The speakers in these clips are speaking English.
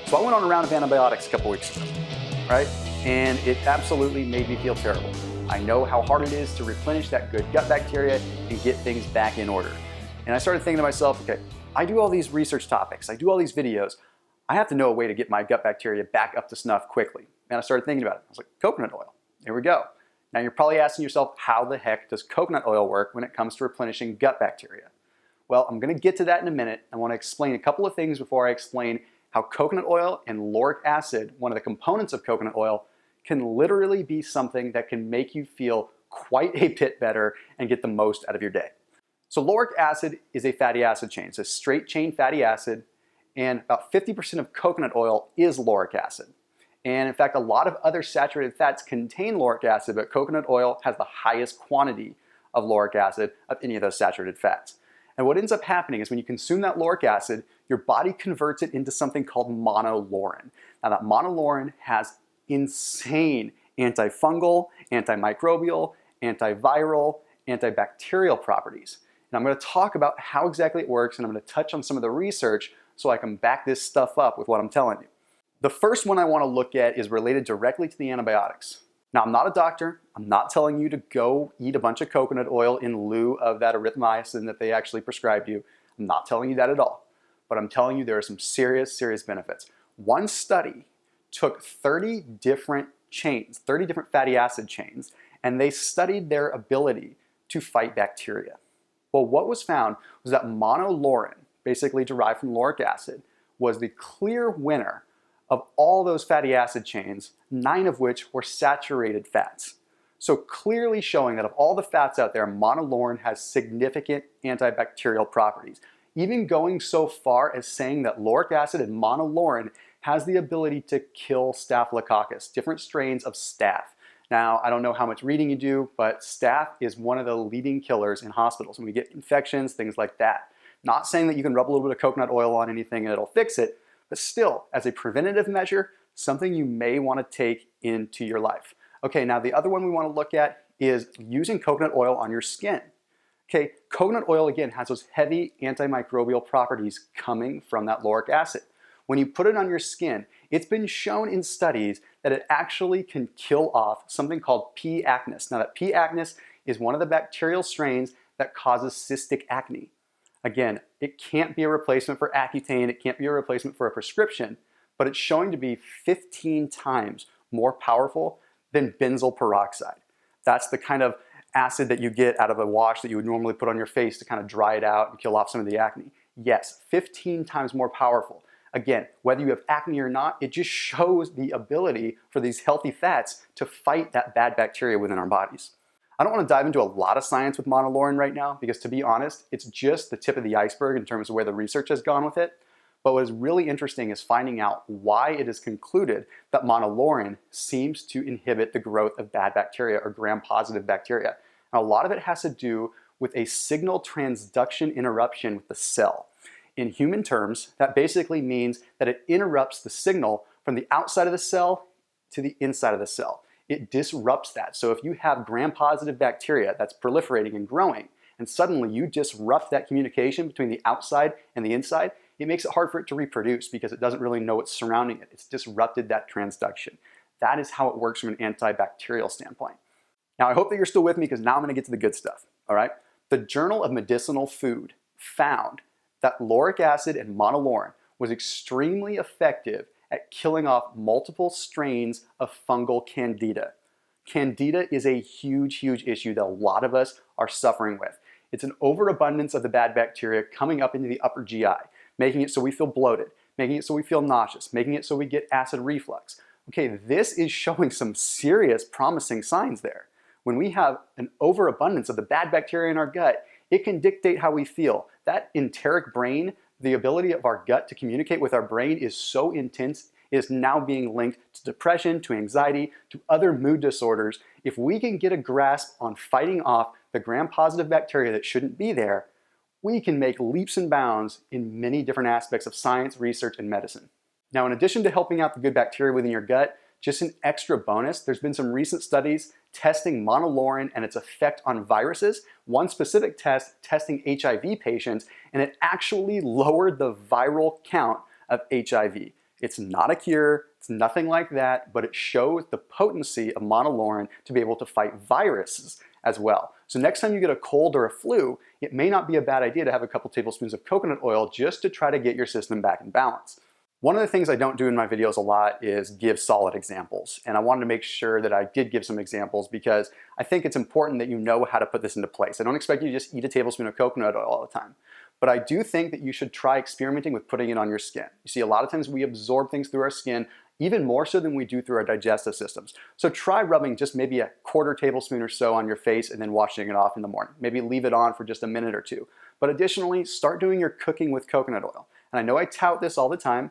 So I went on a round of antibiotics a couple weeks ago, right? And it absolutely made me feel terrible. I know how hard it is to replenish that good gut bacteria and get things back in order. And I started thinking to myself, okay, I do all these research topics, I do all these videos, I have to know a way to get my gut bacteria back up to snuff quickly. And I started thinking about it. I was like, coconut oil, here we go. Now you're probably asking yourself, how the heck does coconut oil work when it comes to replenishing gut bacteria? Well, I'm gonna get to that in a minute. I wanna explain a couple of things before I explain how coconut oil and lauric acid, one of the components of coconut oil, can literally be something that can make you feel quite a bit better and get the most out of your day. So lauric acid is a fatty acid chain. It's a straight chain fatty acid, and about 50% of coconut oil is lauric acid. And in fact, a lot of other saturated fats contain lauric acid, but coconut oil has the highest quantity of lauric acid of any of those saturated fats. And what ends up happening is when you consume that lauric acid, your body converts it into something called monolaurin. Now that monolaurin has insane antifungal, antimicrobial, antiviral, antibacterial properties. And I'm going to talk about how exactly it works, and I'm going to touch on some of the research so I can back this stuff up with what I'm telling you. The first one I want to look at is related directly to the antibiotics. Now, I'm not a doctor. I'm not telling you to go eat a bunch of coconut oil in lieu of that erythromycin that they actually prescribed you. I'm not telling you that at all. But I'm telling you there are some serious benefits. One study took 30 different chains, 30 different fatty acid chains, and they studied their ability to fight bacteria. Well, what was found was that monolaurin, basically derived from lauric acid, was the clear winner of all those fatty acid chains, 9 of which were saturated fats. So clearly showing that of all the fats out there, monolaurin has significant antibacterial properties. Even going so far as saying that lauric acid and monolaurin has the ability to kill staphylococcus, different strains of staph. Now, I don't know how much reading you do, but staph is one of the leading killers in hospitals when we get infections, things like that. Not saying that you can rub a little bit of coconut oil on anything and it'll fix it, but still, as a preventative measure, something you may want to take into your life. Okay, now the other one we want to look at is using coconut oil on your skin. Okay, coconut oil again has those heavy antimicrobial properties coming from that lauric acid. When you put it on your skin, it's been shown in studies that it actually can kill off something called P. acnes. Now that P. acnes is one of the bacterial strains that causes cystic acne. Again, it can't be a replacement for Accutane, it can't be a replacement for a prescription, but it's showing to be 15 times more powerful than benzoyl peroxide. That's the kind of acid that you get out of a wash that you would normally put on your face to kind of dry it out and kill off some of the acne. Yes, 15 times more powerful. Again, whether you have acne or not, it just shows the ability for these healthy fats to fight that bad bacteria within our bodies. I don't want to dive into a lot of science with monolaurin right now because, to be honest, it's just the tip of the iceberg in terms of where the research has gone with it. But what is really interesting is finding out why it is concluded that monolaurin seems to inhibit the growth of bad bacteria or gram-positive bacteria. And a lot of it has to do with a signal transduction interruption with the cell. In human terms, that basically means that it interrupts the signal from the outside of the cell to the inside of the cell. It disrupts that. So if you have gram-positive bacteria that's proliferating and growing, and suddenly you disrupt that communication between the outside and the inside, it makes it hard for it to reproduce because it doesn't really know what's surrounding it. It's disrupted that transduction. That is how it works from an antibacterial standpoint. Now, I hope that you're still with me because now I'm going to get to the good stuff, all right? The Journal of Medicinal Food found that lauric acid and monolaurin was extremely effective at killing off multiple strains of fungal candida. Candida is a huge issue that a lot of us are suffering with. It's an overabundance of the bad bacteria coming up into the upper GI, making it so we feel bloated, making it so we feel nauseous, making it so we get acid reflux. Okay, this is showing some serious promising signs there. When we have an overabundance of the bad bacteria in our gut, it can dictate how we feel. That enteric brain, the ability of our gut to communicate with our brain, is so intense, it is now being linked to depression, to anxiety, to other mood disorders. If we can get a grasp on fighting off the gram-positive bacteria that shouldn't be there, we can make leaps and bounds in many different aspects of science, research, and medicine. Now, in addition to helping out the good bacteria within your gut, just an extra bonus, there's been some recent studies testing monolaurin and its effect on viruses. One specific test testing HIV patients, and it actually lowered the viral count of HIV. It's not a cure, it's nothing like that, but it shows the potency of monolaurin to be able to fight viruses as well. So next time you get a cold or a flu, it may not be a bad idea to have a couple tablespoons of coconut oil just to try to get your system back in balance. One of the things I don't do in my videos a lot is give solid examples. And I wanted to make sure that I did give some examples because I think it's important that you know how to put this into place. I don't expect you to just eat a tablespoon of coconut oil all the time. But I do think that you should try experimenting with putting it on your skin. You see, a lot of times we absorb things through our skin even more so than we do through our digestive systems. So try rubbing just maybe a quarter tablespoon or so on your face and then washing it off in the morning. Maybe leave it on for just a minute or two. But additionally, start doing your cooking with coconut oil. And I know I tout this all the time,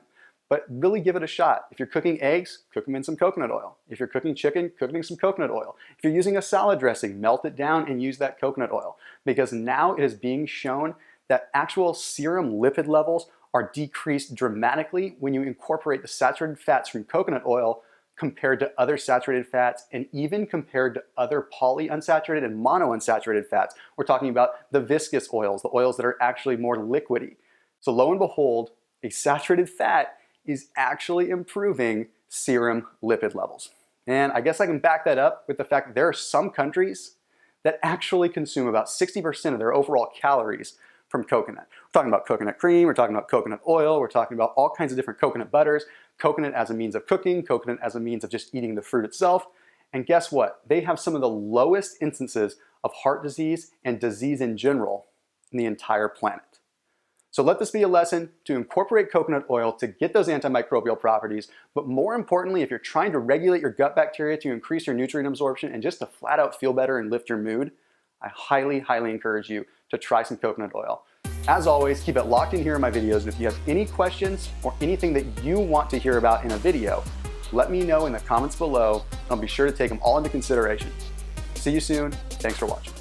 but really give it a shot. If you're cooking eggs, cook them in some coconut oil. If you're cooking chicken, cook it in some coconut oil. If you're using a salad dressing, melt it down and use that coconut oil. Because now it is being shown that actual serum lipid levels are decreased dramatically when you incorporate the saturated fats from coconut oil compared to other saturated fats and even compared to other polyunsaturated and monounsaturated fats. We're talking about the viscous oils, the oils that are actually more liquidy. So lo and behold, a saturated fat is actually improving serum lipid levels. And I guess I can back that up with the fact that there are some countries that actually consume about 60% of their overall calories from coconut. We're talking about coconut cream, we're talking about coconut oil, we're talking about all kinds of different coconut butters, coconut as a means of cooking, coconut as a means of just eating the fruit itself. And guess what? They have some of the lowest instances of heart disease and disease in general in the entire planet. So let this be a lesson to incorporate coconut oil to get those antimicrobial properties, but more importantly, if you're trying to regulate your gut bacteria to increase your nutrient absorption and just to flat out feel better and lift your mood, I highly, highly encourage you to try some coconut oil. As always, keep it locked in here in my videos, and if you have any questions or anything that you want to hear about in a video, let me know in the comments below, and I'll be sure to take them all into consideration. See you soon. Thanks for watching.